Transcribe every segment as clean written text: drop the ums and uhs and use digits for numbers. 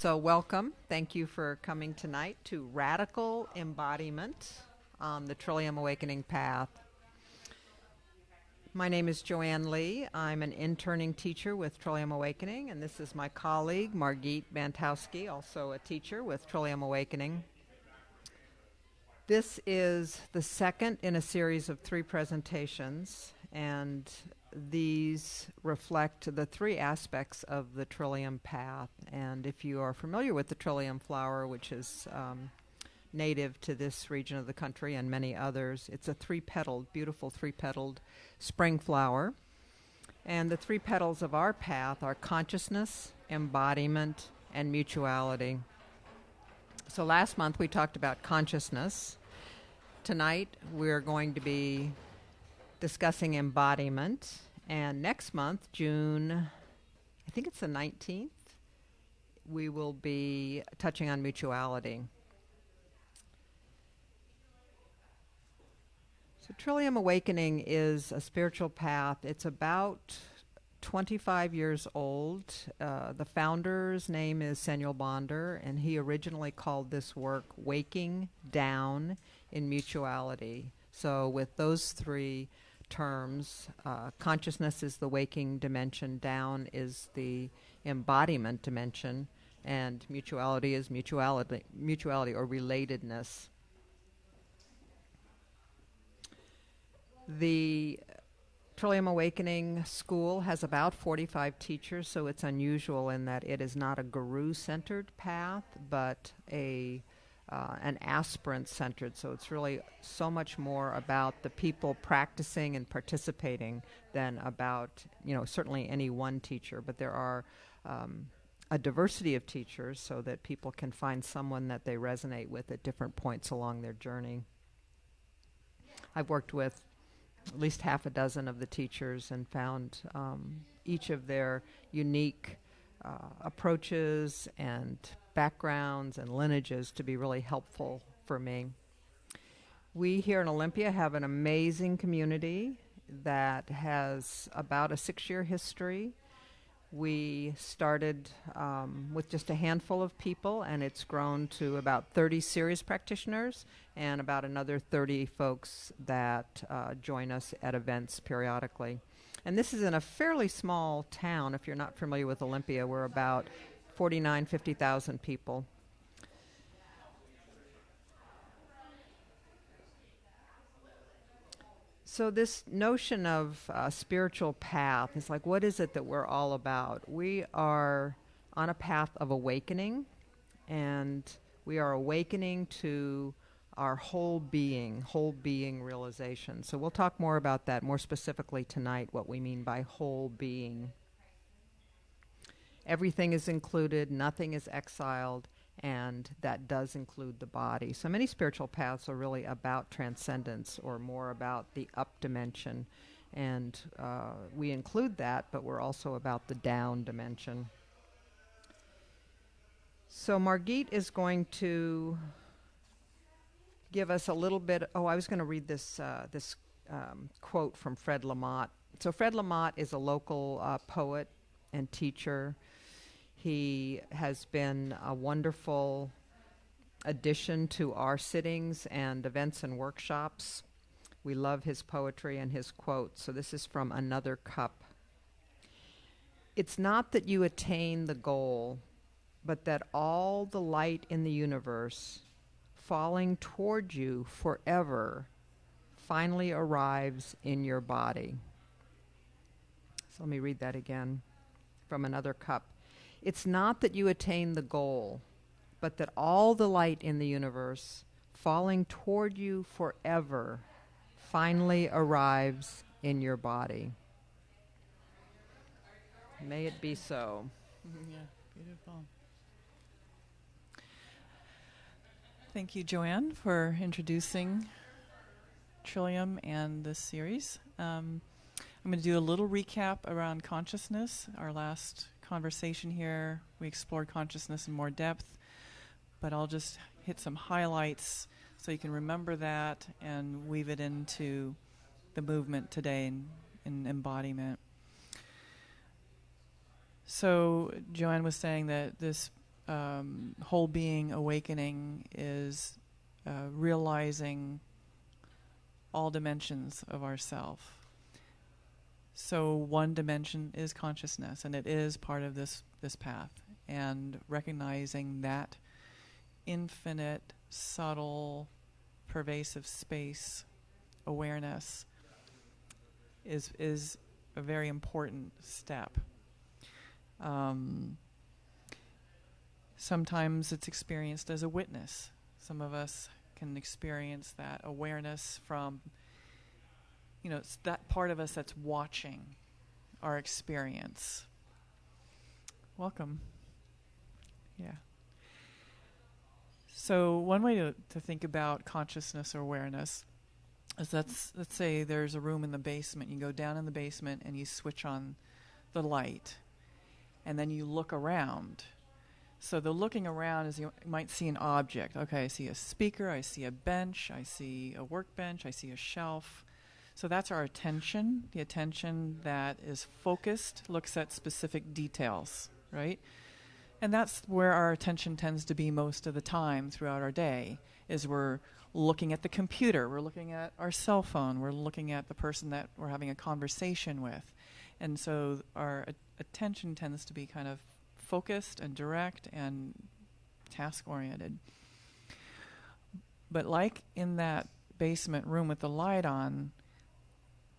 So welcome. Thank you for coming tonight to Radical Embodiment on the Trillium Awakening Path. My name is Joanne Lee. I'm an interning teacher with Trillium Awakening, and this is my colleague, Margit Bantowski, also a teacher with Trillium Awakening. This is the second in a series of 3 presentations, and these reflect the 3 aspects of the Trillium Path. And if you are familiar with the Trillium flower, which is native to this region of the country and many others, it's a 3-petaled, beautiful 3-petaled spring flower. And the 3 petals of our path are consciousness, embodiment, and mutuality. So last month we talked about consciousness. Tonight we're going to be discussing embodiment, and next month, June, I think it's the 19th, we will be touching on mutuality. So Trillium Awakening is a spiritual path. It's about 25 years old. The founder's name is Samuel Bonder, and he originally called this work Waking Down in Mutuality. So with those 3 terms, consciousness is the waking dimension, down is the embodiment dimension, and mutuality is mutuality or relatedness. The Trillium Awakening School has about 45 teachers, so it's unusual in that it is not a guru-centered path, but an aspirant-centered. So it's really so much more about the people practicing and participating than about, certainly any one teacher. But there are a diversity of teachers so that people can find someone that they resonate with at different points along their journey. I've worked with at least half a dozen of the teachers and found each of their unique approaches and backgrounds and lineages to be really helpful for me. We here in Olympia have an amazing community that has about a 6-year history. We started with just a handful of people, and it's grown to about 30 series practitioners and about another 30 folks that join us at events periodically. And this is in a fairly small town. If you're not familiar with Olympia, we're about 50,000 people. So this notion of spiritual path is like, what is it that we're all about? We are on a path of awakening, and we are awakening to our whole being realization. So we'll talk more about that more specifically tonight, what we mean by whole being. Everything is included, nothing is exiled, and that does include the body. So many spiritual paths are really about transcendence, or more about the up dimension, and we include that, but we're also about the down dimension. So Margit is going to give us a little bit. I was going to read this quote from Fred Lamott. So Fred Lamott is a local poet and teacher. He has been a wonderful addition to our sittings and events and workshops. We love his poetry and his quotes. So this is from Another Cup. It's not that you attain the goal, but that all the light in the universe falling toward you forever finally arrives in your body. So let me read that again from Another Cup. It's not that you attain the goal, but that all the light in the universe falling toward you forever finally arrives in your body. May it be so. Yeah, beautiful. Thank you, Joanne, for introducing Trillium and this series. I'm going to do a little recap around consciousness. Our last conversation here, we explored consciousness in more depth, but I'll just hit some highlights so you can remember that and weave it into the movement today in embodiment. So Joanne was saying that this whole being awakening is realizing all dimensions of ourself. So one dimension is consciousness, and it is part of this path. And recognizing that infinite, subtle, pervasive space awareness is a very important step. Sometimes it's experienced as a witness. Some of us can experience that awareness from, it's that part of us that's watching our experience. Welcome. Yeah. So one way to think about consciousness or awareness is let's say there's a room in the basement. You go down in the basement and you switch on the light, and then you look around. So the looking around is you might see an object. Okay, I see a speaker, I see a bench, I see a workbench, I see a shelf. So that's our attention. The attention that is focused looks at specific details, right? And that's where our attention tends to be most of the time throughout our day, is we're looking at the computer, we're looking at our cell phone, we're looking at the person that we're having a conversation with. And so our attention tends to be kind of focused and direct and task-oriented. But like in that basement room with the light on,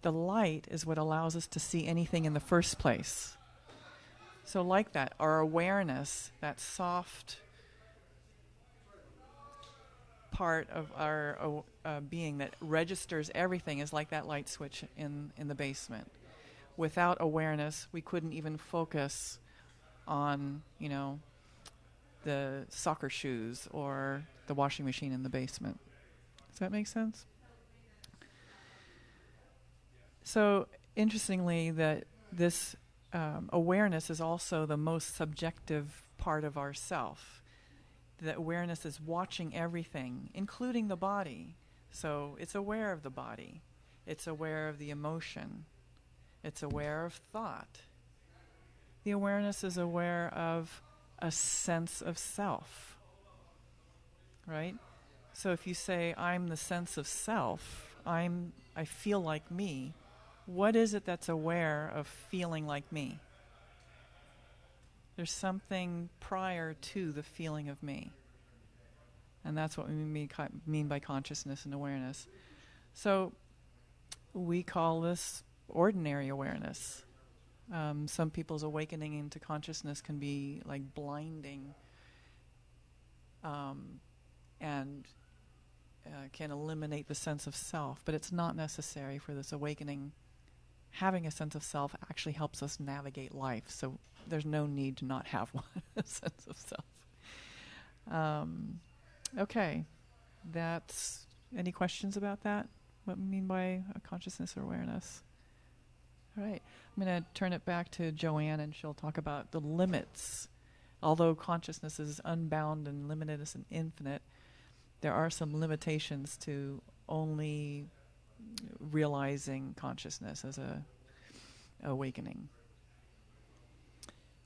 the light is what allows us to see anything in the first place. So like that, our awareness, that soft part of our being that registers everything, is like that light switch in the basement. Without awareness, we couldn't even focus on, the soccer shoes or the washing machine in the basement. Does that make sense? So, interestingly, that this awareness is also the most subjective part of ourself. That awareness is watching everything, including the body. So, it's aware of the body. It's aware of the emotion. It's aware of thought. The awareness is aware of a sense of self, right? So if you say, I'm the sense of self, I feel like me, what is it that's aware of feeling like me? There's something prior to the feeling of me. And that's what we mean by consciousness and awareness. So we call this ordinary awareness. Some people's awakening into consciousness can be like blinding, and can eliminate the sense of self, but it's not necessary for this awakening. Having a sense of self actually helps us navigate life, so there's no need to not have one, a sense of self. Okay, any questions about that? What we mean by consciousness or awareness? All right, I'm going to turn it back to Joanne, and she'll talk about the limits. Although consciousness is unbound and limitless and infinite, there are some limitations to only realizing consciousness as a awakening.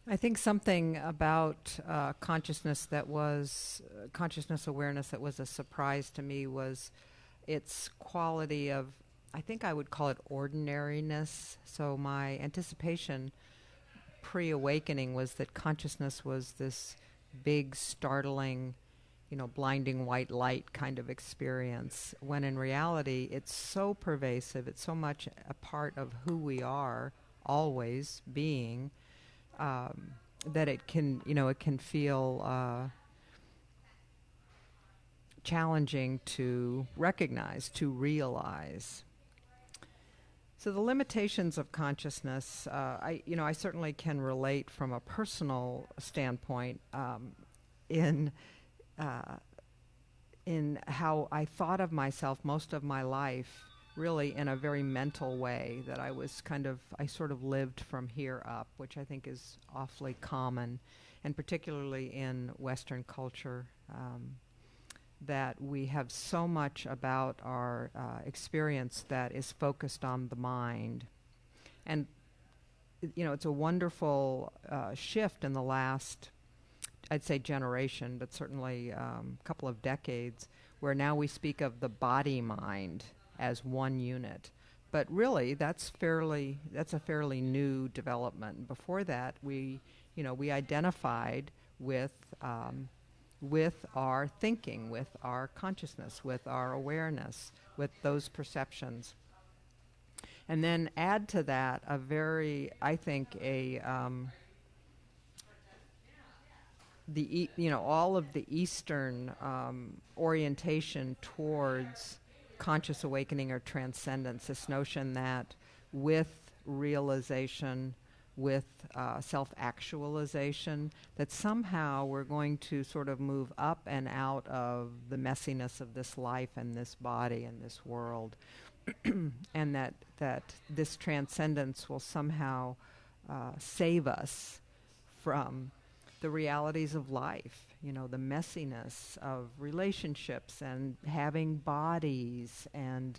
I think something about consciousness awareness that was a surprise to me was its quality of, I think I would call it ordinariness. So my anticipation pre-awakening was that consciousness was this big, startling, blinding white light kind of experience, when in reality it's so pervasive, it's so much a part of who we are, always being, that it can feel challenging to recognize, to realize. So the limitations of consciousness, I certainly can relate from a personal standpoint in how I thought of myself most of my life, really in a very mental way, that I sort of lived from here up, which I think is awfully common, and particularly in Western culture, that we have so much about our experience that is focused on the mind. And, it's a wonderful shift in the last I'd say generation, but certainly a couple of decades, where now we speak of the body-mind as one unit. But really, that's a fairly new development. Before that, we identified with our thinking, with our consciousness, with our awareness, with those perceptions. And then add to that all of the Eastern orientation towards conscious awakening or transcendence, this notion that with realization, with self-actualization, that somehow we're going to sort of move up and out of the messiness of this life and this body and this world, and that this transcendence will somehow save us from the realities of life, the messiness of relationships and having bodies and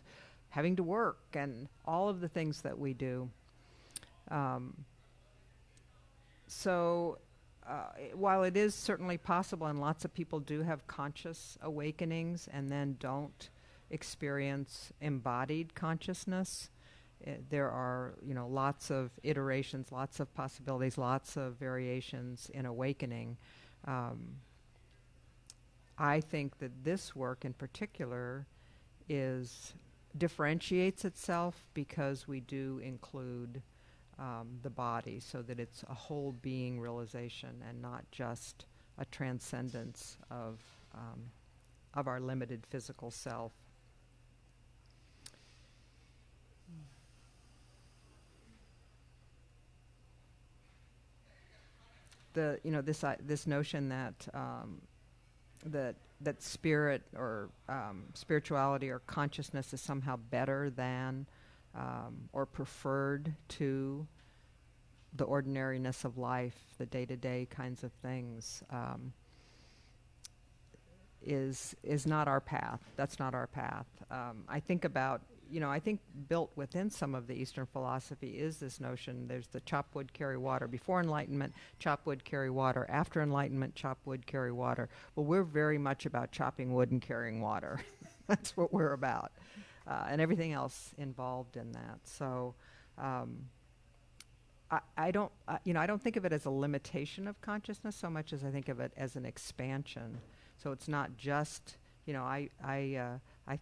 having to work and all of the things that we do. So while it is certainly possible, and lots of people do have conscious awakenings and then don't experience embodied consciousness, there are, lots of iterations, lots of possibilities, lots of variations in awakening. I think that this work in particular differentiates itself because we do include the body, so that it's a whole being realization and not just a transcendence of our limited physical self. This notion that that spirit or spirituality or consciousness is somehow better than or preferred to the ordinariness of life, the day-to-day kinds of things, is not our path. That's not our path. I think built within some of the Eastern philosophy is this notion. There's the chop wood, carry water. Before enlightenment, chop wood, carry water. After enlightenment, chop wood, carry water. Well, we're very much about chopping wood and carrying water. That's what we're about, and everything else involved in that. So, I don't think of it as a limitation of consciousness so much as I think of it as an expansion. So it's not just, I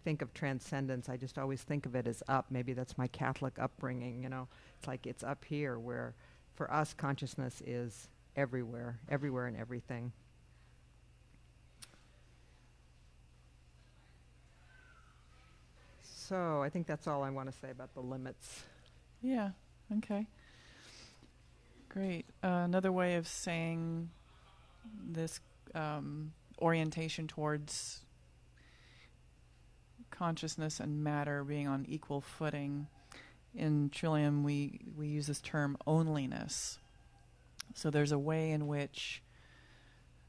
think of transcendence, I just always think of it as up. Maybe that's my Catholic upbringing, It's like it's up here, where for us consciousness is everywhere and everything. So I think that's all I want to say about the limits. Yeah, okay. Great. Another way of saying this orientation towards consciousness and matter being on equal footing. In Trillium, we use this term onlyness. So there's a way in which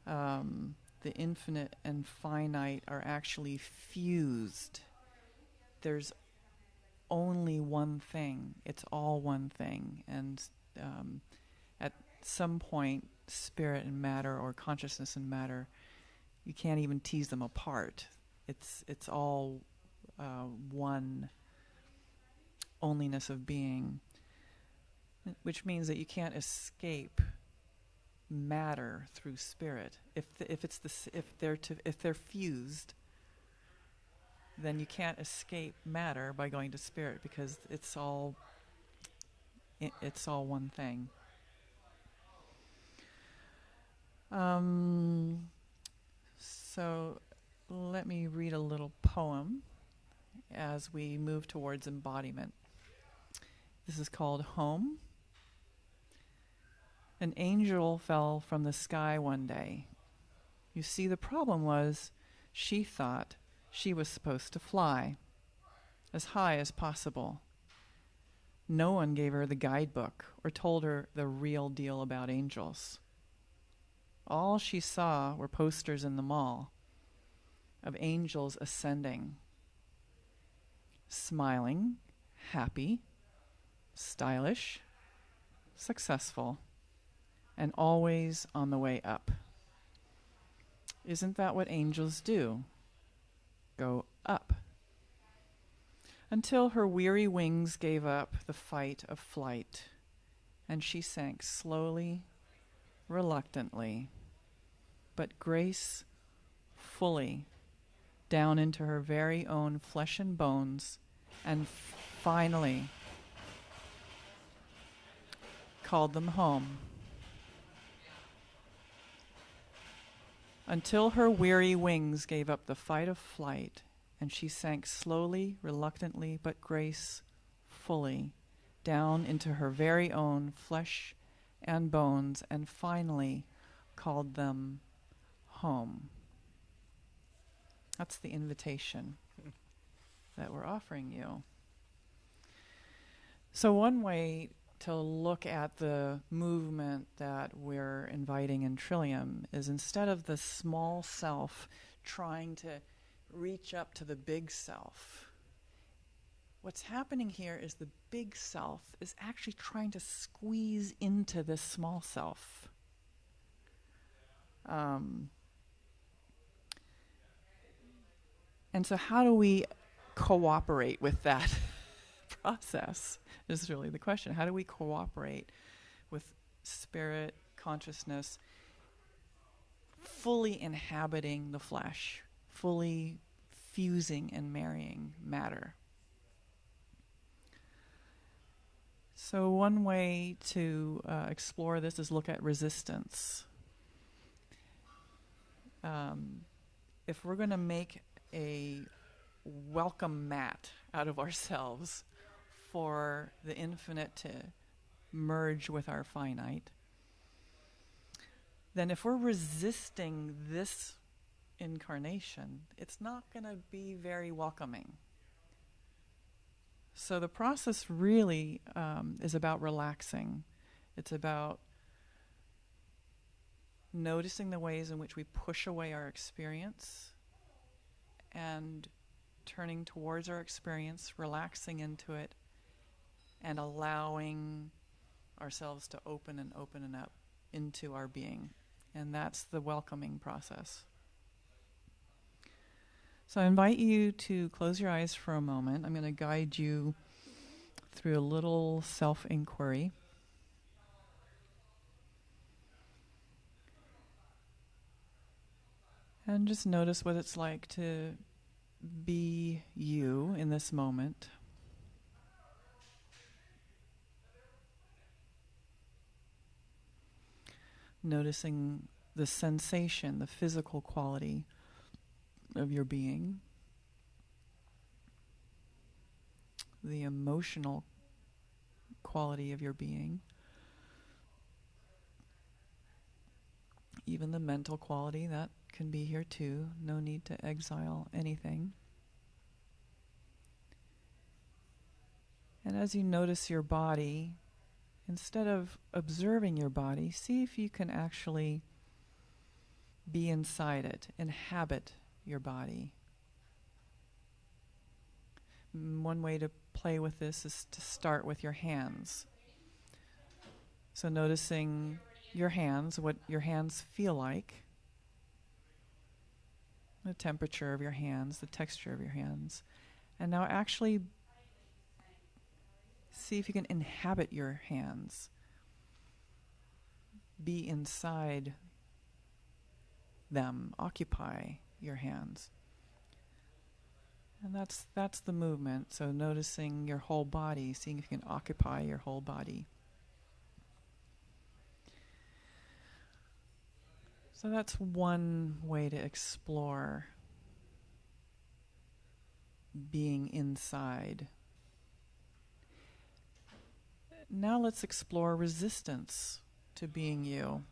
the infinite and finite are actually fused. There's only one thing. It's all one thing. And at some point, spirit and matter, or consciousness and matter, you can't even tease them apart. It's all one onlyness of being, which means that you can't escape matter through spirit. If they're fused, then you can't escape matter by going to spirit, because it's all one thing. So let me read a little poem as we move towards embodiment. This is called Home. An angel fell from the sky one day. You see, the problem was she thought she was supposed to fly as high as possible. No one gave her the guidebook or told her the real deal about angels. All she saw were posters in the mall of angels ascending, smiling, happy, stylish, successful, and always on the way up. Isn't that what angels do? Go up. Until her weary wings gave up the fight of flight, and she sank slowly, reluctantly, but gracefully down into her very own flesh and bones, and finally called them home. Until her weary wings gave up the fight of flight, and she sank slowly, reluctantly, but gracefully down into her very own flesh and bones, and finally called them home. That's the invitation that we're offering you. So one way to look at the movement that we're inviting in Trillium is, instead of the small self trying to reach up to the big self, what's happening here is the big self is actually trying to squeeze into this small self. And so how do we cooperate with that process is really the question. How do we cooperate with spirit, consciousness, fully inhabiting the flesh, fully fusing and marrying matter? So one way to explore this is look at resistance. If we're going to make a welcome mat out of ourselves for the infinite to merge with our finite, then if we're resisting this incarnation, it's not going to be very welcoming. So the process really is about relaxing. It's about noticing the ways in which we push away our experience and turning towards our experience, relaxing into it, and allowing ourselves to open and up into our being. And that's the welcoming process. So I invite you to close your eyes for a moment. I'm going to guide you through a little self-inquiry. And just notice what it's like to be you in this moment. Noticing the sensation, the physical quality of your being, the emotional quality of your being, even the mental quality, that can be here too. No need to exile anything. And as you notice your body, instead of observing your body, see if you can actually be inside it, inhabit your body. One way to play with this is to start with your hands. So noticing your hands, what your hands feel like, the temperature of your hands, the texture of your hands. And now actually see if you can inhabit your hands. Be inside them, occupy your hands. And that's the movement. So noticing your whole body, seeing if you can occupy your whole body. So that's one way to explore being inside. Now let's explore resistance to being you.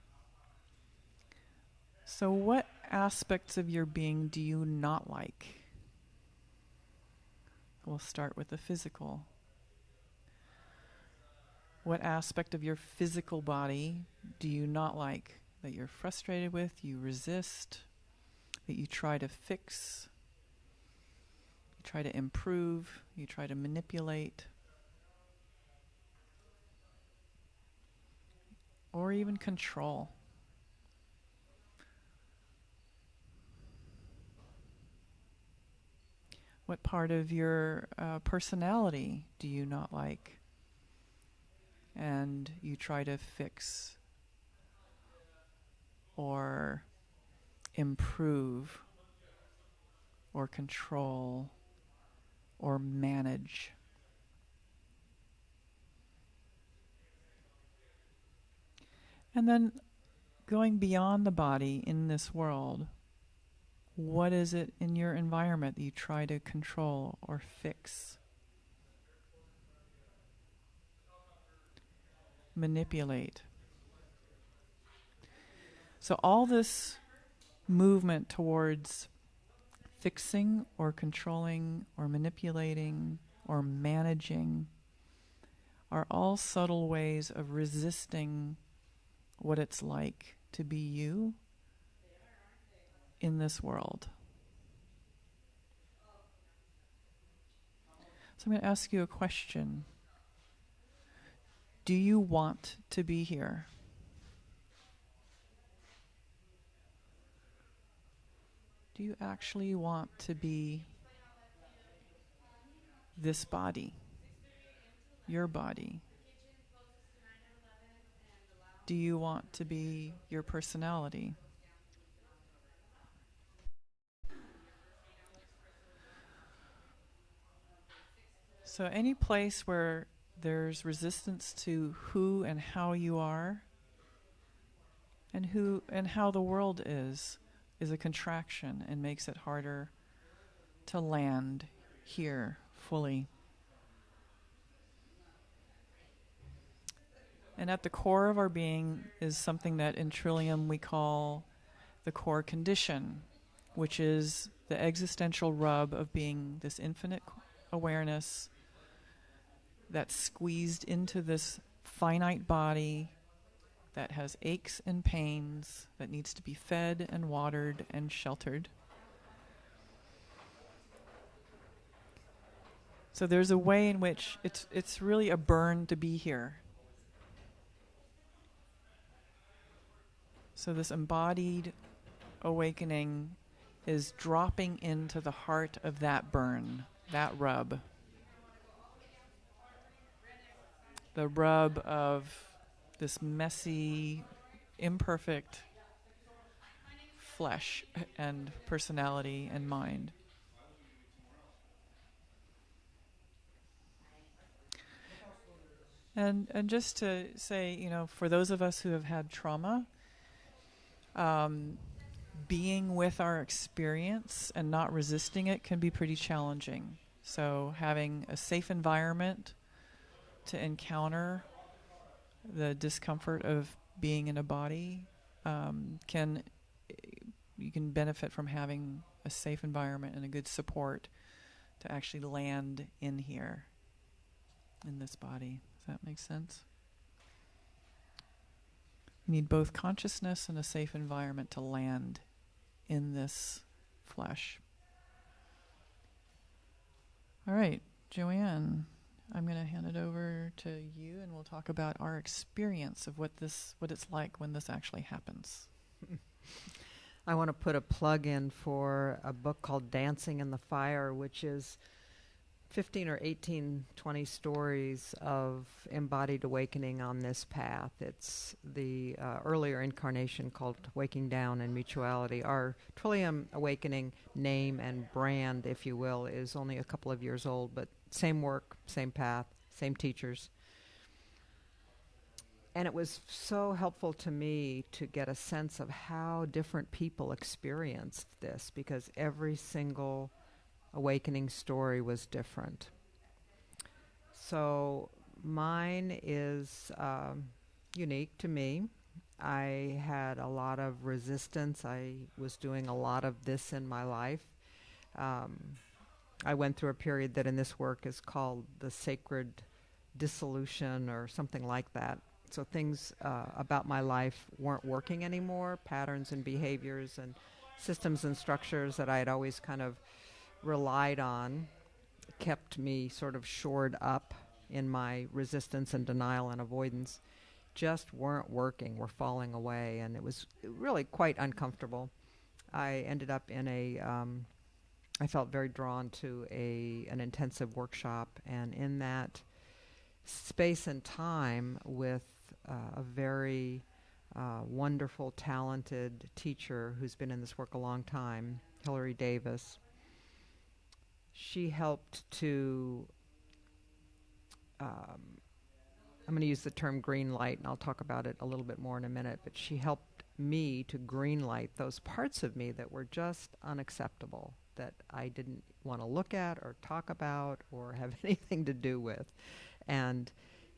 So what aspects of your being do you not like? We'll start with the physical. What aspect of your physical body do you not like, that you're frustrated with, you resist, that you try to fix, you try to improve, you try to manipulate, or even control? What part of your personality do you not like? And you try to fix or improve or control or manage. And then going beyond the body in this world, what is it in your environment that you try to control or fix? Manipulate. So all this movement towards fixing or controlling or manipulating or managing are all subtle ways of resisting what it's like to be you in this world. So I'm going to ask you a question. Do you want to be here? Do you actually want to be this body, your body? Do you want to be your personality? So any place where there's resistance to who and how you are and who and how the world is a contraction and makes it harder to land here fully. And at the core of our being is something that in Trillium we call the core condition, which is the existential rub of being this infinite awareness that's squeezed into this finite body that has aches and pains, that needs to be fed and watered and sheltered. So there's a way in which it's really a burn to be here. So this embodied awakening is dropping into the heart of that burn, that rub. The rub of this messy, imperfect flesh and personality and mind. And just to say, for those of us who have had trauma, being with our experience and not resisting it can be pretty challenging. So having a safe environment to encounter the discomfort of being in a body you can benefit from having a safe environment and a good support to actually land in here, in this body. Does that make sense? You need both consciousness and a safe environment to land in this flesh. All right, Joanne, I'm going to hand it over to you, and we'll talk about our experience of what it's like when this actually happens. I want to put a plug in for a book called Dancing in the Fire, which is 15 or 18, 20 stories of embodied awakening on this path. It's the earlier incarnation called Waking Down and Mutuality. Our Trillium Awakening name and brand, if you will, is only a couple of years old, but same work, same path, same teachers. And it was so helpful to me to get a sense of how different people experienced this, because every single awakening story was different. So mine is unique to me. I had a lot of resistance. I was doing a lot of this in my life. I went through a period that in this work is called the sacred dissolution or something like that. So things about my life weren't working anymore, patterns and behaviors and systems and structures that I had always kind of relied on kept me sort of shored up in my resistance and denial and avoidance, just weren't working, were falling away, and it was really quite uncomfortable. I ended up in a I felt very drawn to an intensive workshop, and in that space and time with a very wonderful, talented teacher who's been in this work a long time, Hilary Davis. She helped to, I'm going to use the term green light, and I'll talk about it a little bit more in a minute, but she helped me to green light those parts of me that were just unacceptable, that I didn't want to look at or talk about or have anything to do with. And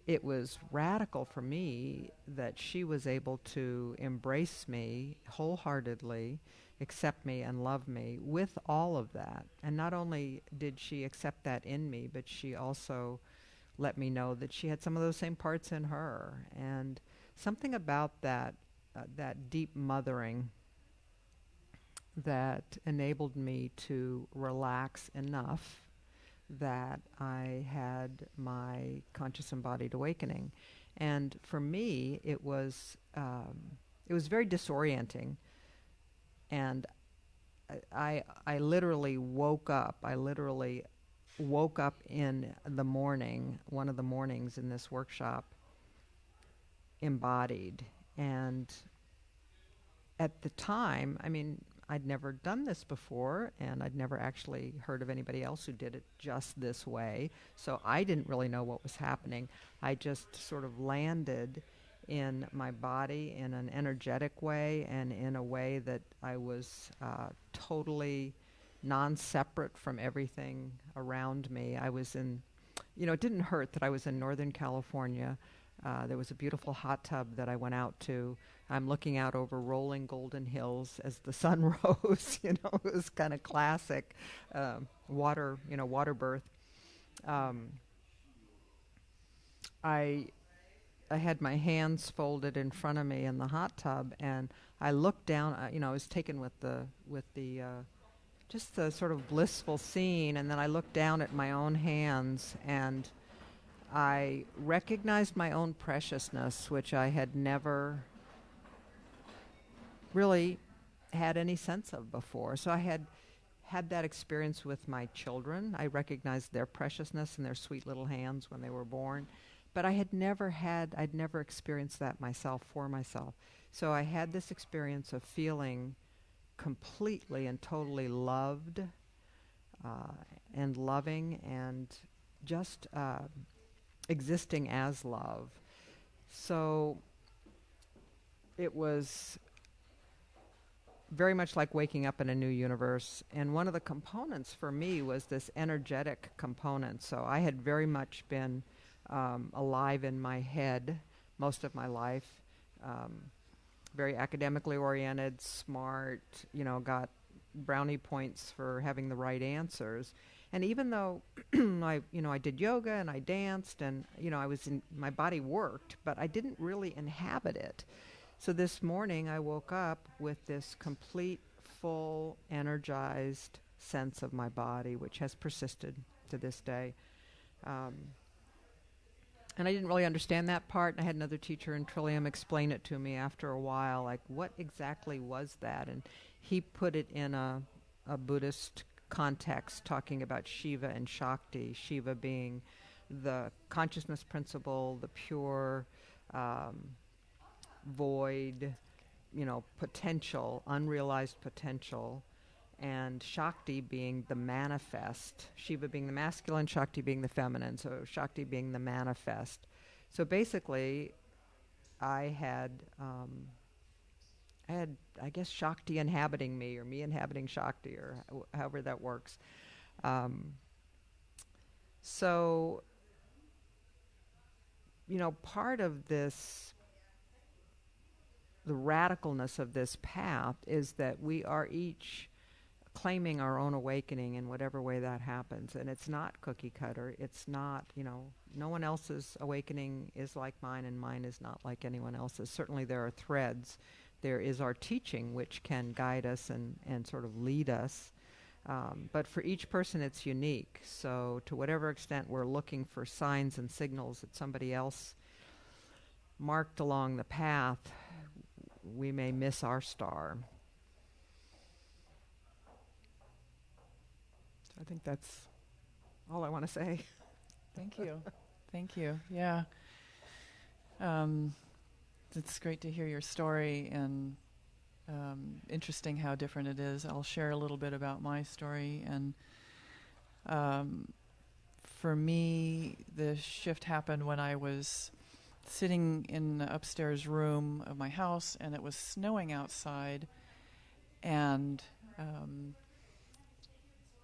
it was radical for me that she was able to embrace me wholeheartedly, accept me and love me with all of that. And not only did she accept that in me, but she also let me know that she had some of those same parts in her. And something about that deep mothering that enabled me to relax enough that I had my conscious embodied awakening. And for me, it was very disorienting. And I literally woke up. I literally woke up in the morning, one of the mornings in this workshop, embodied. And at the time, I mean, I'd never done this before, and I'd never actually heard of anybody else who did it just this way. So I didn't really know what was happening. I just sort of landed in my body in an energetic way and in a way that I was totally non-separate from everything around me. I was in, it didn't hurt that I was in Northern California. There was a beautiful hot tub that I went out to. I'm looking out over rolling golden hills as the sun rose. It was kind of classic water birth. I had my hands folded in front of me in the hot tub, and I looked down. I was taken with the just the sort of blissful scene, and then I looked down at my own hands, and I recognized my own preciousness, which I had never really had any sense of before. So I had that experience with my children. I recognized their preciousness in their sweet little hands when they were born. But I'd never experienced that myself for myself. So I had this experience of feeling completely and totally loved and loving and just existing as love. So it was very much like waking up in a new universe. And one of the components for me was this energetic component. So I had very much been alive in my head most of my life, very academically oriented, smart, got brownie points for having the right answers. And even though I did yoga and I danced and, my body worked, but I didn't really inhabit it. So this morning I woke up with this complete, full, energized sense of my body, which has persisted to this day. And I didn't really understand that part. I had another teacher in Trillium explain it to me after a while, like, what exactly was that? And he put it in a Buddhist context, talking about Shiva and Shakti, Shiva being the consciousness principle, the pure void, potential, unrealized potential, and Shakti being the manifest, Shiva being the masculine, Shakti being the feminine, so Shakti being the manifest. So basically, I had, I guess, Shakti inhabiting me, or me inhabiting Shakti, or however that works. So, part of this, the radicalness of this path is that we are each claiming our own awakening in whatever way that happens. And it's not cookie cutter. It's not, no one else's awakening is like mine, and mine is not like anyone else's. Certainly there are threads. There is our teaching, which can guide us and sort of lead us. But for each person, it's unique. So to whatever extent we're looking for signs and signals that somebody else marked along the path, we may miss our star. I think that's all I want to say. Thank you. Thank you. Yeah. It's great to hear your story, and interesting how different it is. I'll share a little bit about my story. And for me, the shift happened when I was sitting in the upstairs room of my house, and it was snowing outside. And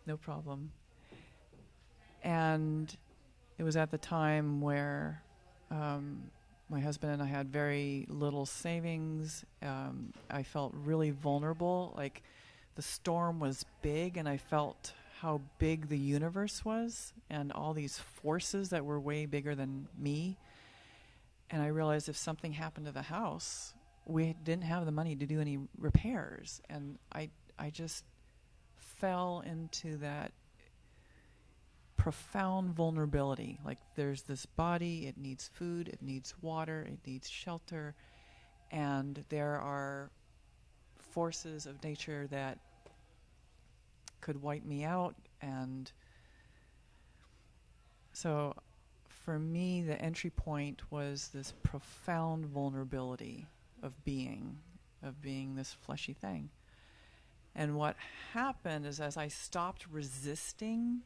no problem. And it was at the time where my husband and I had very little savings. I felt really vulnerable. Like the storm was big, and I felt how big the universe was and all these forces that were way bigger than me. And I realized if something happened to the house, we didn't have the money to do any repairs. And I just fell into that profound vulnerability. Like there's this body, it needs food, it needs water, it needs shelter, and there are forces of nature that could wipe me out. And so for me, the entry point was this profound vulnerability of being this fleshy thing. And what happened is, as I stopped resisting,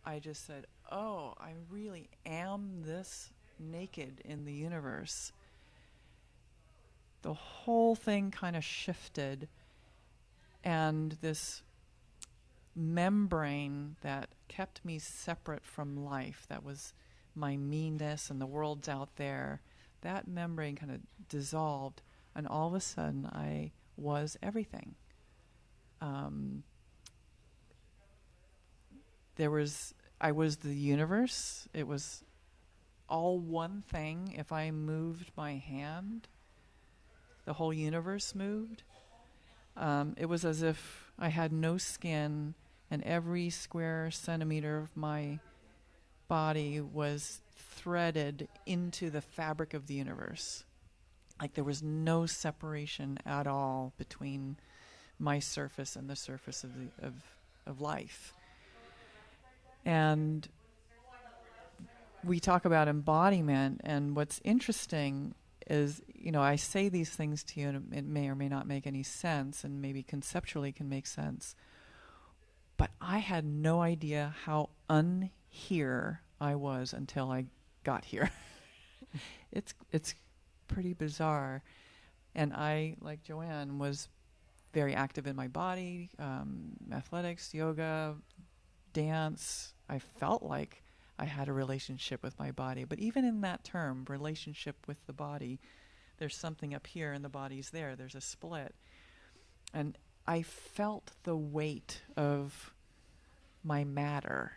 I just said, oh, I really am this naked in the universe. The whole thing kind of shifted, and this membrane that kept me separate from life, that was my meanness and the world's out there, that membrane kind of dissolved, and all of a sudden I was everything. I was the universe. It was all one thing. If I moved my hand, the whole universe moved. It was as if I had no skin, and every square centimeter of my body was threaded into the fabric of the universe. Like there was no separation at all between my surface and the surface of life. And we talk about embodiment, and what's interesting is, I say these things to you, and it may or may not make any sense, and maybe conceptually can make sense, but I had no idea how unhere I was until I got here. It's pretty bizarre. And I, like Joanne, was very active in my body, athletics, yoga, dance. I felt like I had a relationship with my body. But even in that term, relationship with the body, there's something up here and the body's there. There's a split. And I felt the weight of my matter.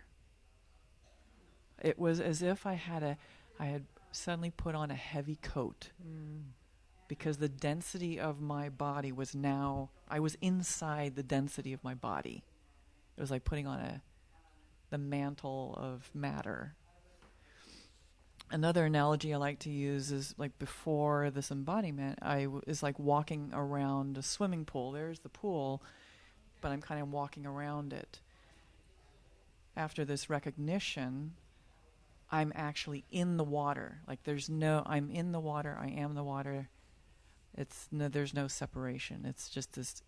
It was as if I had suddenly put on a heavy coat. Because the density of my body was now, I was inside the density of my body. It was like putting on the mantle of matter. Another analogy I like to use is like before this embodiment, is like walking around a swimming pool. There's the pool, but I'm kind of walking around it. After this recognition, I'm actually in the water. Like I'm in the water, I am the water. There's no separation. It's just this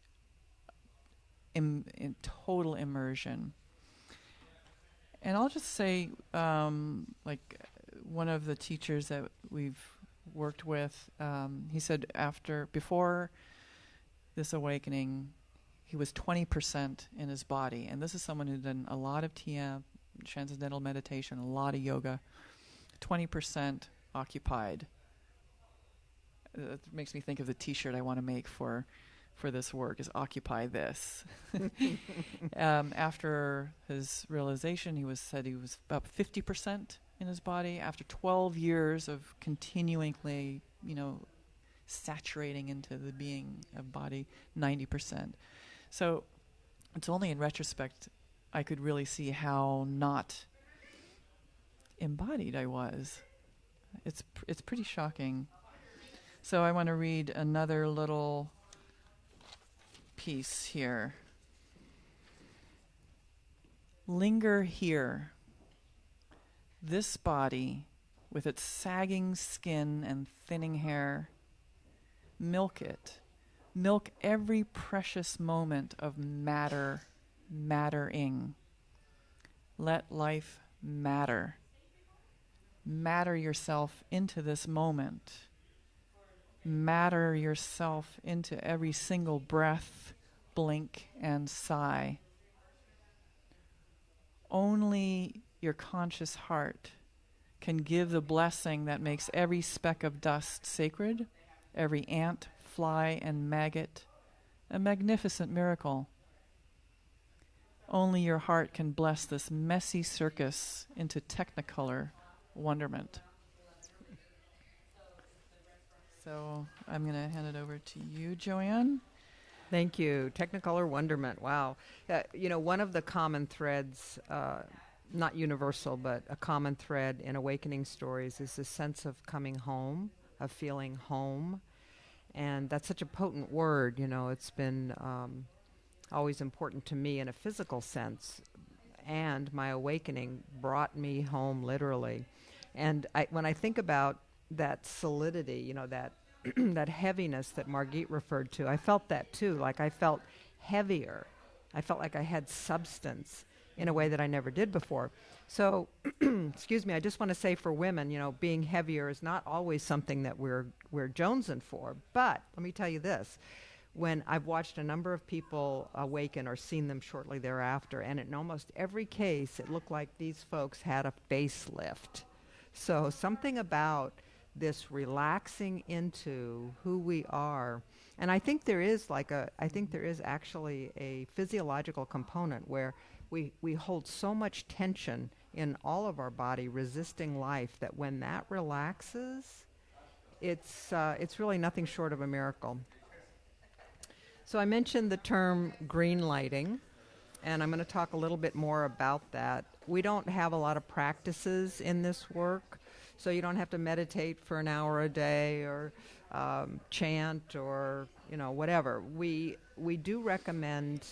in total immersion. And I'll just say, like one of the teachers that we've worked with, he said before this awakening, he was 20% in his body. And this is someone who'd done a lot of TM, transcendental meditation, a lot of yoga, 20% occupied. It makes me think of the T-shirt I want to make for this work, is Occupy This. After his realization, he said he was about 50% in his body. After 12 years of continually, saturating into the being of body, 90%. So it's only in retrospect I could really see how not embodied I was. It's pretty shocking. So I want to read another little piece here. Linger here. This body, with its sagging skin and thinning hair, milk it. Milk every precious moment of mattering. Let life matter. Matter yourself into this moment. Matter yourself into every single breath, blink, and sigh. Only your conscious heart can give the blessing that makes every speck of dust sacred, every ant, fly, and maggot a magnificent miracle. Only your heart can bless this messy circus into technicolor wonderment. So I'm going to hand it over to you, Joanne. Thank you. Technicolor wonderment. Wow. One of the common threads, not universal, but a common thread in awakening stories is this sense of coming home, of feeling home. And that's such a potent word. It's been always important to me in a physical sense. And my awakening brought me home literally. And when I think about that solidity, that that heaviness that Margit referred to, I felt that too. Like I felt heavier. I felt like I had substance in a way that I never did before. So, excuse me, I just want to say for women, being heavier is not always something that we're jonesing for. But let me tell you this. When I've watched a number of people awaken or seen them shortly thereafter, and in almost every case, it looked like these folks had a facelift. So something about this relaxing into who we are. And I think there is actually a physiological component where we hold so much tension in all of our body resisting life that when that relaxes, it's really nothing short of a miracle. So I mentioned the term green lighting, and I'm going to talk a little bit more about that. We don't have a lot of practices in this work, so you don't have to meditate for an hour a day or chant or whatever. We do recommend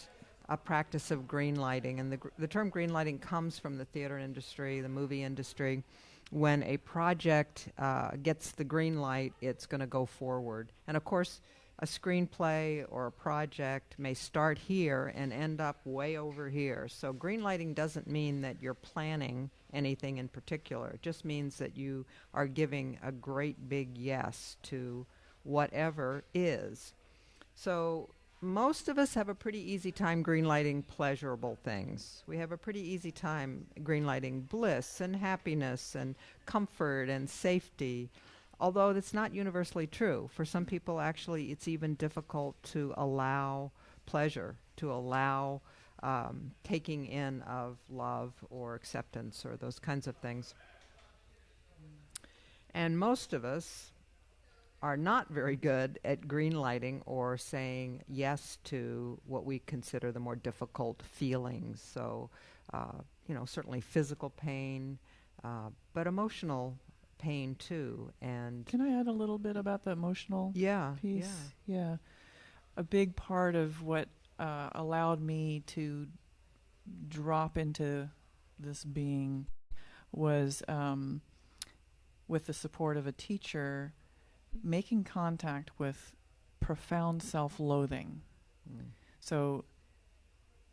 a practice of green lighting, and the term green lighting comes from the theater industry, the movie industry. When a project gets the green light, it's going to go forward. And of course, a screenplay or a project may start here and end up way over here. So green lighting doesn't mean that you're planning anything in particular. It just means that you are giving a great big yes to whatever is. So most of us have a pretty easy time green lighting pleasurable things. We have a pretty easy time green lighting bliss and happiness and comfort and safety. Although that's not universally true. For some people, actually, it's even difficult to allow pleasure, to allow taking in of love or acceptance or those kinds of things. And most of us are not very good at green lighting or saying yes to what we consider the more difficult feelings. So, certainly physical pain, but emotional pain too. And can I add a little bit about the emotional piece? Yeah. A big part of what allowed me to drop into this being was with the support of a teacher, making contact with profound self-loathing. So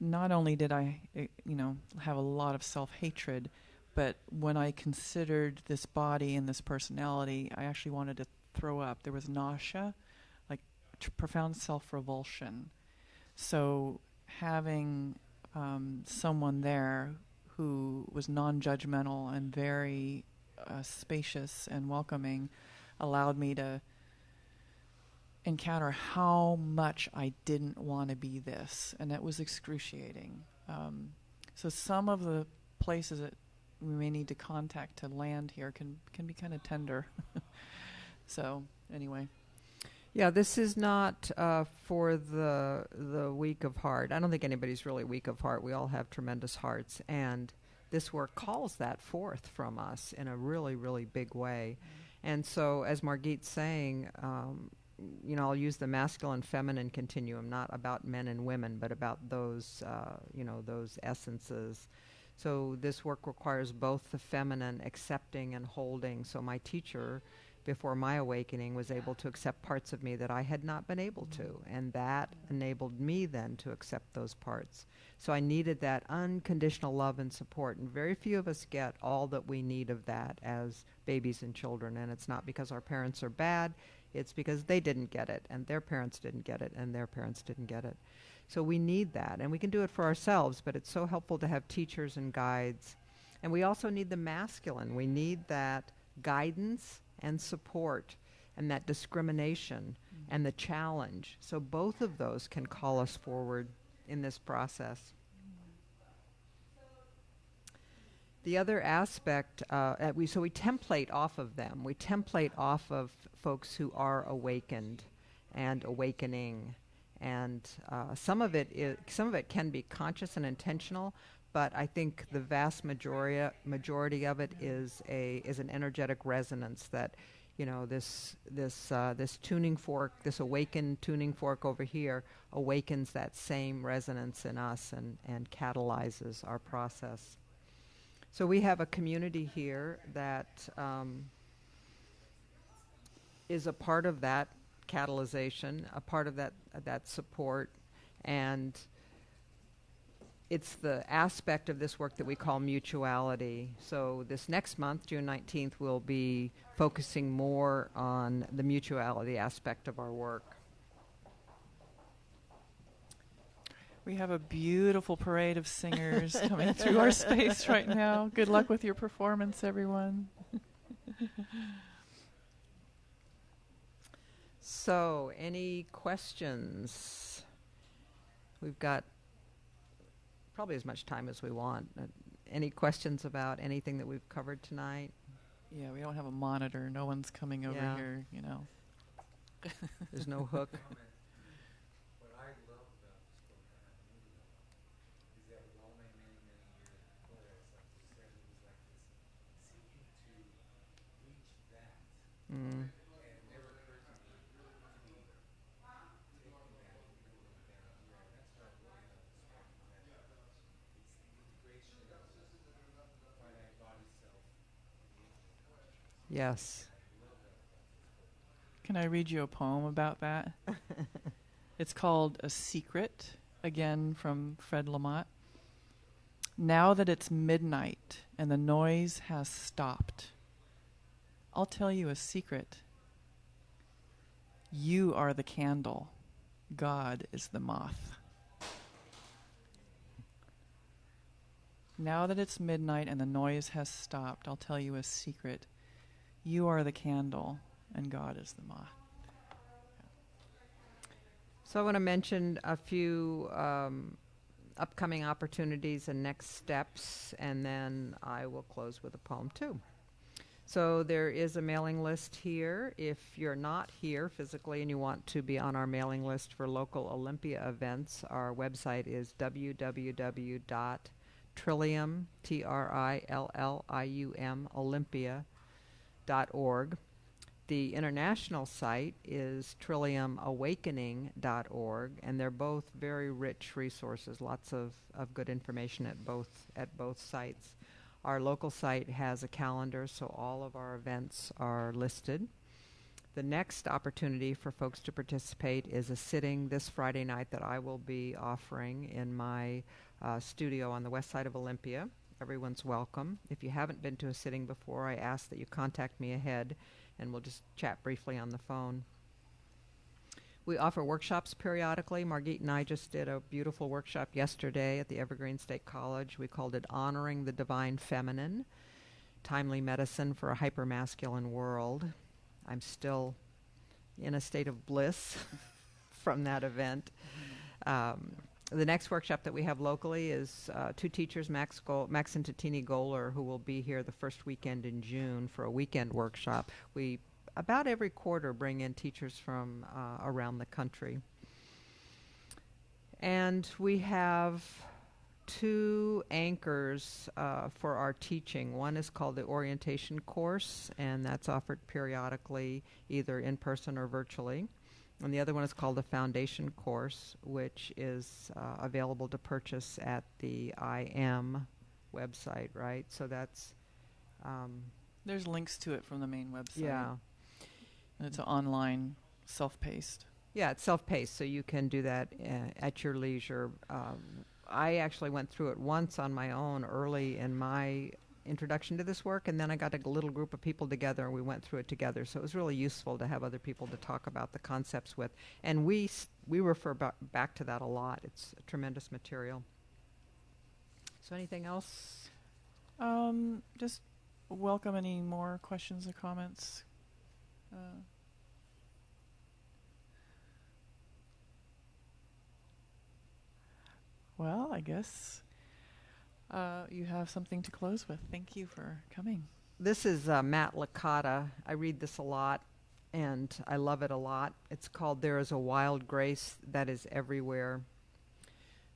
not only did I, have a lot of self-hatred, but when I considered this body and this personality, I actually wanted to throw up. There was nausea, like profound self-revulsion. So having someone there who was non-judgmental and very spacious and welcoming allowed me to encounter how much I didn't want to be this. And it was excruciating. So some of the places that we may need to contact to land here can be kind of tender. So anyway. Yeah, this is not for the weak of heart. I don't think anybody's really weak of heart. We all have tremendous hearts. And this work calls that forth from us in a really, really big way. And so, as Margit's saying, I'll use the masculine-feminine continuum, not about men and women, but about those, those essences. So this work requires both the feminine accepting and holding. So my teacher, before my awakening, was able to accept parts of me that I had not been able to. And that enabled me then to accept those parts. So I needed that unconditional love and support. And very few of us get all that we need of that as babies and children. And it's not because our parents are bad. It's because they didn't get it, and their parents didn't get it, and their parents didn't get it. So we need that. And we can do it for ourselves, but it's so helpful to have teachers and guides. And we also need the masculine. We need that guidance and support and that discrimination and the challenge. So both of those can call us forward in this process. The other aspect, we template off of them. We template off of folks who are awakened and awakening. And some of it can be conscious and intentional, but I think the vast majority of it is an energetic resonance that, this tuning fork, this awakened tuning fork over here awakens that same resonance in us and catalyzes our process. So we have a community here that is a part of that catalyzation, a part of that support, and it's the aspect of this work that we call mutuality. So this next month, June 19th, we'll be focusing more on the mutuality aspect of our work. We have a beautiful parade of singers coming through our space right now. Good luck with your performance, everyone. So, any questions? We've got probably as much time as we want. Any questions about anything that we've covered tonight? Yeah, we don't have a monitor. No one's coming over here, There's no hook. What I love about this program is that with all my many years before that, as I said, it was like this seeking to reach that. Mm. And it never occurred to me to be taking that and putting it down here. And that's what I really love this program, that it's the integration of finite body self and the infinite consciousness. Yes. I love that about this program. Can I read you a poem about that? It's called A Secret, again from Fred Lamott. Now that it's midnight and the noise has stopped, I'll tell you a secret. You are the candle. God is the moth. Now that it's midnight and the noise has stopped, I'll tell you a secret. You are the candle and God is the moth. So I want to mention a few upcoming opportunities and next steps, and then I will close with a poem too. So there is a mailing list here. If you're not here physically and you want to be on our mailing list for local Olympia events, our website is www.trillium, Trillium, Olympia.org. The international site is trilliumawakening.org, and they're both very rich resources, lots of good information at both sites. Our local site has a calendar, so all of our events are listed. The next opportunity for folks to participate is a sitting this Friday night that I will be offering in my studio on the west side of Olympia. Everyone's welcome. If you haven't been to a sitting before, I ask that you contact me ahead, and we'll just chat briefly on the phone. We offer workshops periodically. Margit and I just did a beautiful workshop yesterday at the Evergreen State College. We called it Honoring the Divine Feminine, Timely Medicine for a Hypermasculine World. I'm still in a state of bliss from that event. The next workshop that we have locally is two teachers, Max and Tatini Goler, who will be here the first weekend in June for a weekend workshop. We, about every quarter, bring in teachers from around the country. And we have two anchors for our teaching. One is called the Orientation Course, and that's offered periodically, either in person or virtually. And the other one is called the Foundation Course, which is available to purchase at the IM website, right? So that's, There's links to it from the main website. yeah. And it's online, self-paced. Yeah, it's self-paced, so you can do that at your leisure. I actually went through it once on my own early in my introduction to this work, and then I got a little group of people together, and we went through it together. So it was really useful to have other people to talk about the concepts with. And we refer back to that a lot. It's tremendous material. So anything else? Just welcome any more questions or comments. Well, I guess you have something to close with. Thank you for coming. This is Matt Licata. I read this a lot, and I love it a lot. It's called "There is a Wild Grace That Is Everywhere."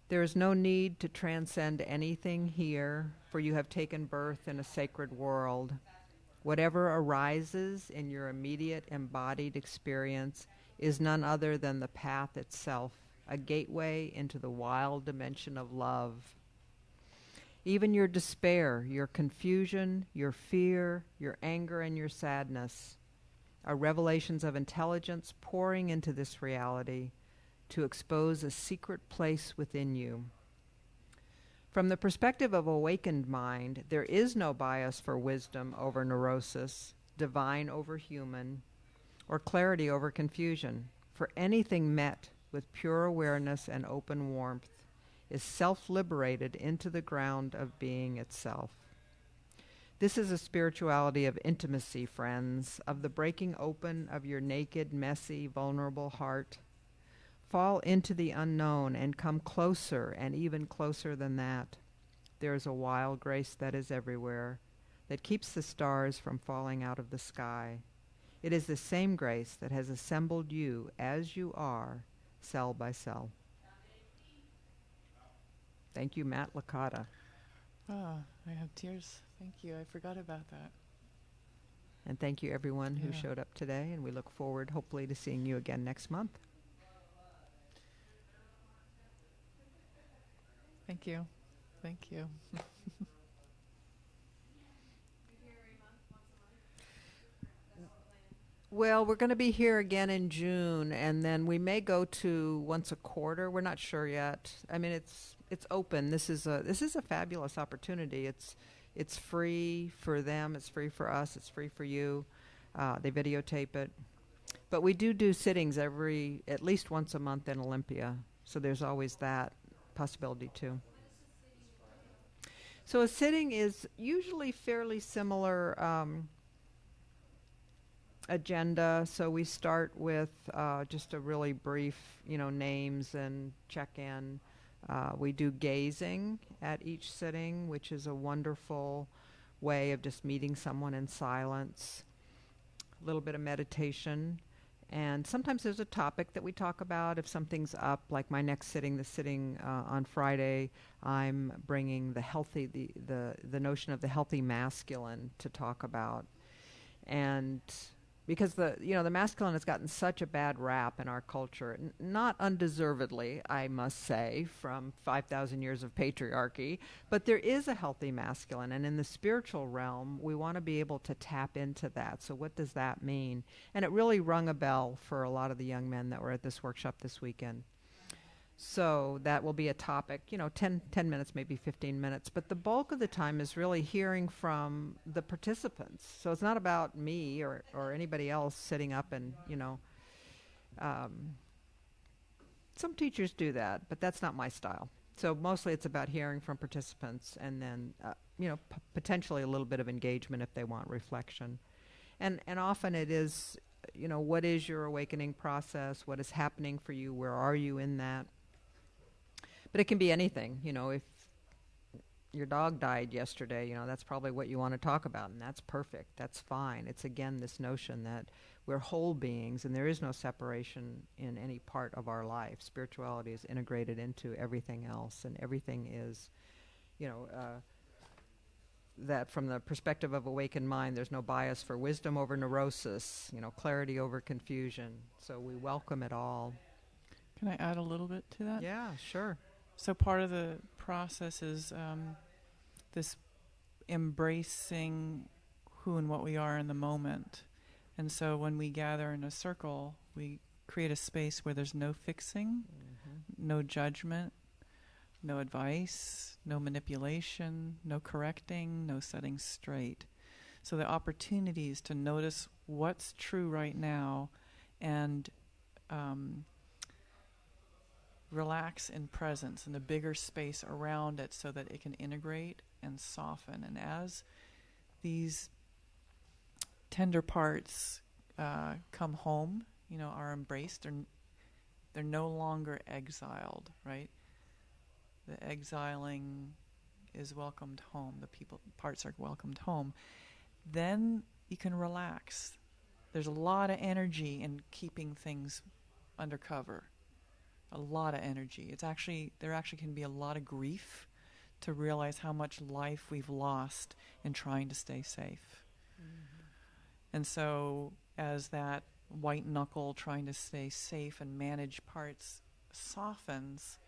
There is no need to transcend anything here, for you have taken birth in a sacred world. Whatever arises in your immediate embodied experience is none other than the path itself, a gateway into the wild dimension of love. Even your despair, your confusion, your fear, your anger, and your sadness are revelations of intelligence pouring into this reality to expose a secret place within you. From the perspective of awakened mind, there is no bias for wisdom over neurosis, divine over human, or clarity over confusion, for anything met with pure awareness and open warmth is self-liberated into the ground of being itself. This is a spirituality of intimacy, friends, of the breaking open of your naked, messy, vulnerable heart. Fall into the unknown and come closer, and even closer than that. There is a wild grace that is everywhere, that keeps the stars from falling out of the sky. It is the same grace that has assembled you as you are, cell by cell. Thank you, Matt Licata. Ah, I have tears. Thank you. I forgot about that. And thank you, everyone who Yeah. showed up today, and we look forward, hopefully, to seeing you again next month. Thank you. Thank you. Well, we're going to be here again in June, and then we may go to once a quarter. We're not sure yet. I mean, it's open. This is a fabulous opportunity. It's free for them. It's free for us. It's free for you. They videotape it, but we do sittings at least once a month in Olympia. So there's always that possibility too. So a sitting is usually fairly similar. Agenda. So we start with just a really brief, names and check-in. We do gazing at each sitting, which is a wonderful way of just meeting someone in silence. A little bit of meditation. And sometimes there's a topic that we talk about. If something's up, like my next sitting, the sitting on Friday, I'm bringing the notion of the healthy masculine to talk about. And because the masculine has gotten such a bad rap in our culture, not undeservedly, I must say, from 5,000 years of patriarchy, but there is a healthy masculine, and in the spiritual realm, we want to be able to tap into that. So what does that mean? And it really rung a bell for a lot of the young men that were at this workshop this weekend. So that will be a topic, 10 minutes, maybe 15 minutes. But the bulk of the time is really hearing from the participants. So it's not about me or anybody else sitting up and, some teachers do that, but that's not my style. So mostly it's about hearing from participants and then, potentially a little bit of engagement if they want reflection. And often it is, what is your awakening process? What is happening for you? Where are you in that? But it can be anything, if your dog died yesterday, that's probably what you want to talk about, and that's perfect. That's fine. It's, again, this notion that we're whole beings, and there is no separation in any part of our life. Spirituality is integrated into everything else, and everything is, that from the perspective of awakened mind, there's no bias for wisdom over neurosis, clarity over confusion. So we welcome it all. Can I add a little bit to that? Yeah, sure. So part of the process is this embracing who and what we are in the moment. And so when we gather in a circle, we create a space where there's no fixing, no judgment, no advice, no manipulation, no correcting, no setting straight. So the opportunities to notice what's true right now and relax in presence in the bigger space around it so that it can integrate and soften. And as these tender parts come home, are embraced, they're no longer exiled, right? The exiling is welcomed home. The parts are welcomed home. Then you can relax. There's a lot of energy in keeping things undercover. A lot of energy. There actually can be a lot of grief to realize how much life we've lost in trying to stay safe. And so as that white knuckle trying to stay safe and manage parts softens,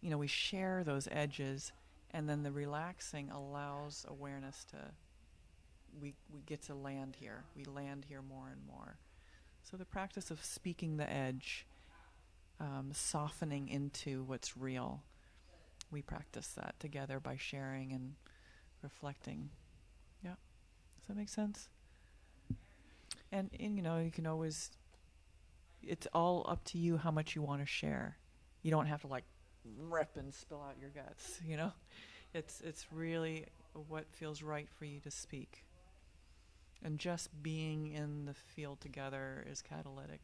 we share those edges, and then the relaxing allows awareness to, we get to land here. We land here more and more. So the practice of speaking the edge, softening into what's real, we practice that together by sharing and reflecting. Yeah. Does that make sense? And you can always, it's all up to you how much you want to share. You don't have to rip and spill out your guts, It's really what feels right for you to speak. And just being in the field together is catalytic.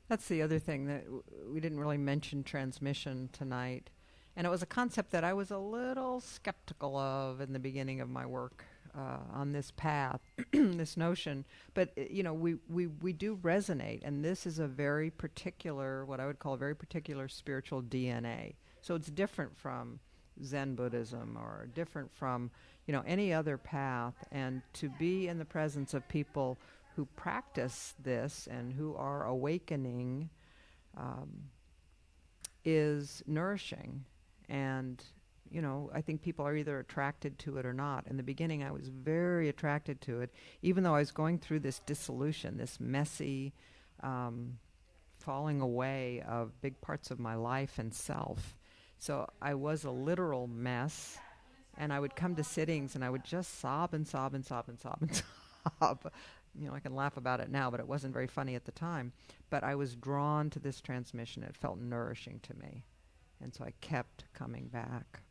That's the other thing that we didn't really mention transmission tonight. And it was a concept that I was a little skeptical of in the beginning of my work on this path, this notion. But, we do resonate. And this is a very particular, what I would call a very particular spiritual DNA. So it's different from Zen Buddhism or different from, any other path. And to be in the presence of people who practice this and who are awakening is nourishing. And, I think people are either attracted to it or not. In the beginning, I was very attracted to it, even though I was going through this dissolution, this messy falling away of big parts of my life and self. So I was a literal mess, and I would come to sittings and I would just sob and sob and sob and sob and sob. I can laugh about it now, but it wasn't very funny at the time. But I was drawn to this transmission. It felt nourishing to me. And so I kept coming back.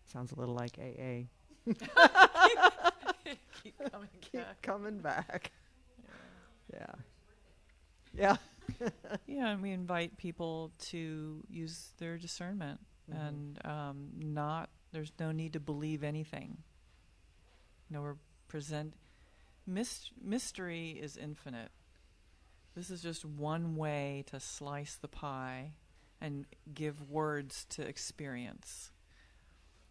Sounds a little like AA. Keep coming back. Coming back. Yeah. Yeah, and we invite people to use their discernment and there's no need to believe anything. We're mystery is infinite. This is just one way to slice the pie and give words to experience.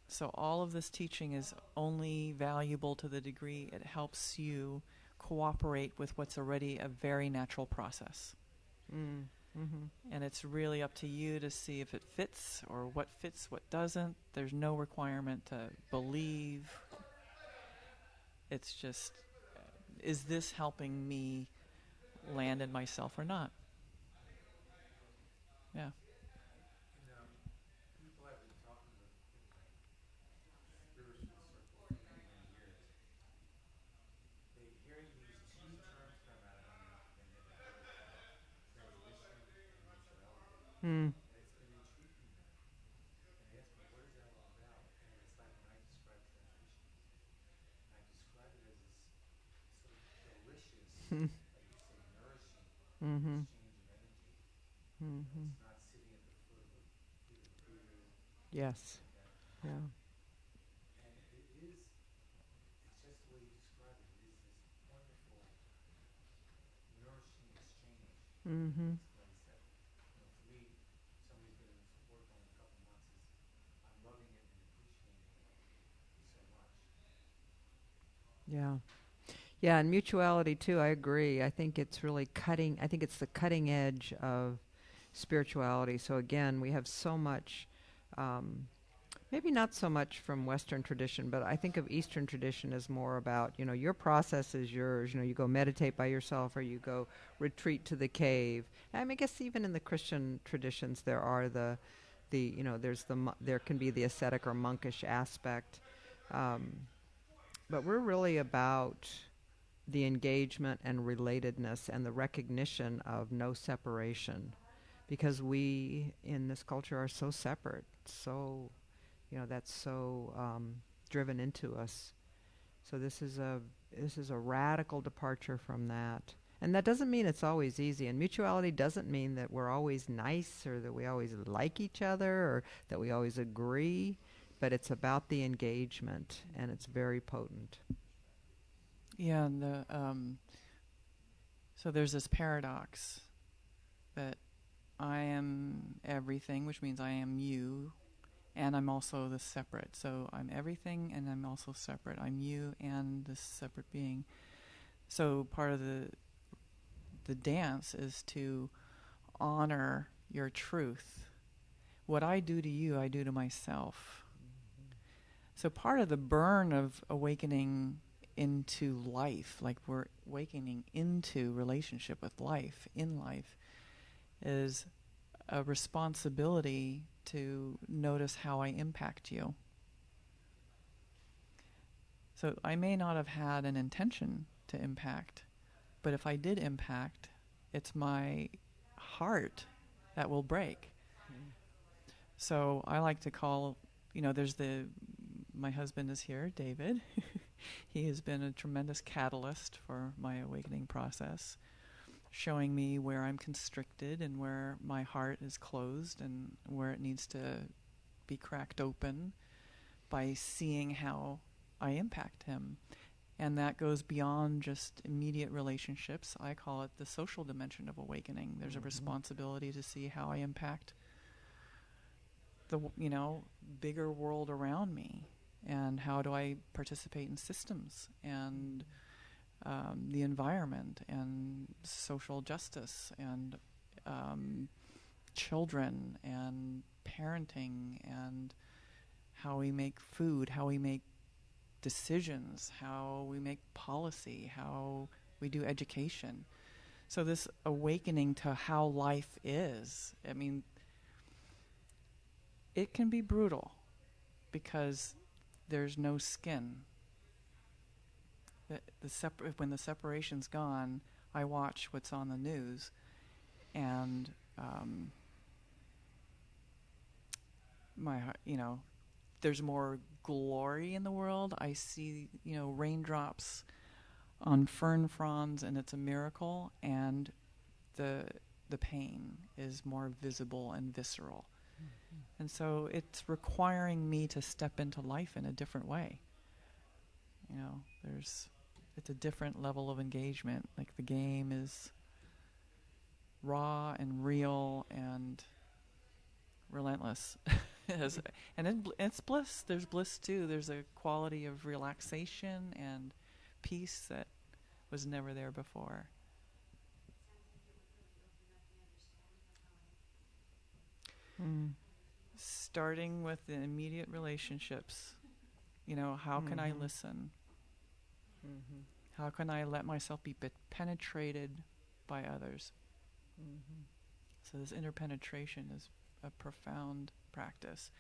So all of this teaching is only valuable to the degree it helps you cooperate with what's already a very natural process. And it's really up to you to see if it fits or what fits, what doesn't. There's no requirement to believe. It's just, is this helping me land in myself or not? Yeah. People I've been talking with in my spiritual circle for many, many years, they hear you use two terms come out of your mouth they never heard before: transmission and mutuality. And it's been intriguing them. And they ask me, what is that all about? And it's like when I describe transmission, I describe it as this sort of delicious, like you say, nourishing exchange of energy. It's not sitting at the feet of Buddha. Yes. Like Yeah. and it's just the way you describe it. It is this wonderful, nourishing exchange. This place that, for me, somebody's been in this work only a couple months, I'm loving it and appreciating it so much. Yeah. Yeah, and mutuality too, I agree. I think it's really I think it's the cutting edge of spirituality. So again, we have so much Maybe not so much from Western tradition, but I think of Eastern tradition as more about, your process is yours. You go meditate by yourself or you go retreat to the cave. I mean, I guess even in the Christian traditions there are there can be the ascetic or monkish aspect. But we're really about the engagement and relatedness and the recognition of no separation, because we in this culture are so separate, that's so driven into us. So this is a radical departure from that. And that doesn't mean it's always easy. And mutuality doesn't mean that we're always nice or that we always like each other or that we always agree. But it's about the engagement, and it's very potent. Yeah, and so there's this paradox that I am everything, which means I am you, and I'm also the separate. So I'm everything, and I'm also separate. I'm you and this separate being. So part of the dance is to honor your truth. What I do to you, I do to myself. Mm-hmm. So part of the burn of awakening into life, like we're awakening into relationship with life, in life, is a responsibility to notice how I impact you. So I may not have had an intention to impact, but if I did impact, it's my heart that will break. Mm. So I like to call, my husband is here, David. He has been a tremendous catalyst for my awakening process, showing me where I'm constricted and where my heart is closed and where it needs to be cracked open by seeing how I impact him. And that goes beyond just immediate relationships. I call it the social dimension of awakening. There's a responsibility to see how I impact the, bigger world around me. And how do I participate in systems and the environment and social justice and children and parenting and how we make food, how we make decisions, how we make policy, how we do education. So this awakening to how life is, I mean, it can be brutal because there's no skin. When the separation's gone, I watch what's on the news, and there's more glory in the world. I see, raindrops on fern fronds, and it's a miracle, and the pain is more visible and visceral. Mm-hmm. And so it's requiring me to step into life in a different way. It's a different level of engagement. Like the game is raw and real and relentless. And it's bliss. There's bliss too. There's a quality of relaxation and peace that was never there before. Starting with the immediate relationships. How can I listen? Mm-hmm. How can I let myself be penetrated by others? Mm-hmm. So this interpenetration is a profound practice.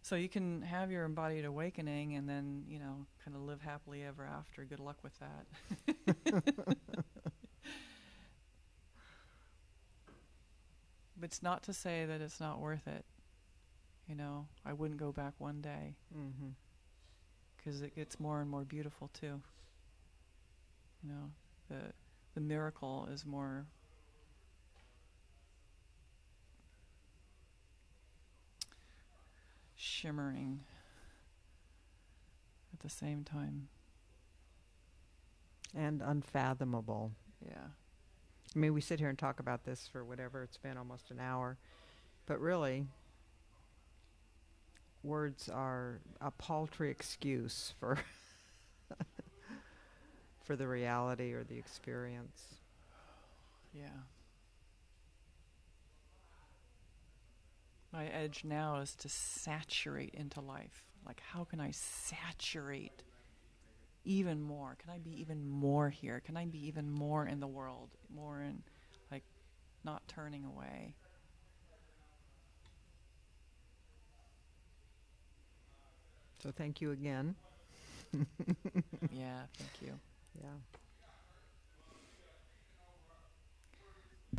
So you can have your embodied awakening and then, kind of live happily ever after. Good luck with that. But it's not to say that it's not worth it. I wouldn't go back one day. Because it gets more and more beautiful too. The miracle is more shimmering at the same time. And unfathomable. Yeah. I mean, we sit here and talk about this for whatever, it's been almost an hour. But really, words are a paltry excuse for for the reality or the experience. Yeah. My edge now is to saturate into life. Like, how can I saturate even more? Can I be even more here? Can I be even more in the world? More in, like, not turning away. So thank you again. Yeah, thank you. Yeah.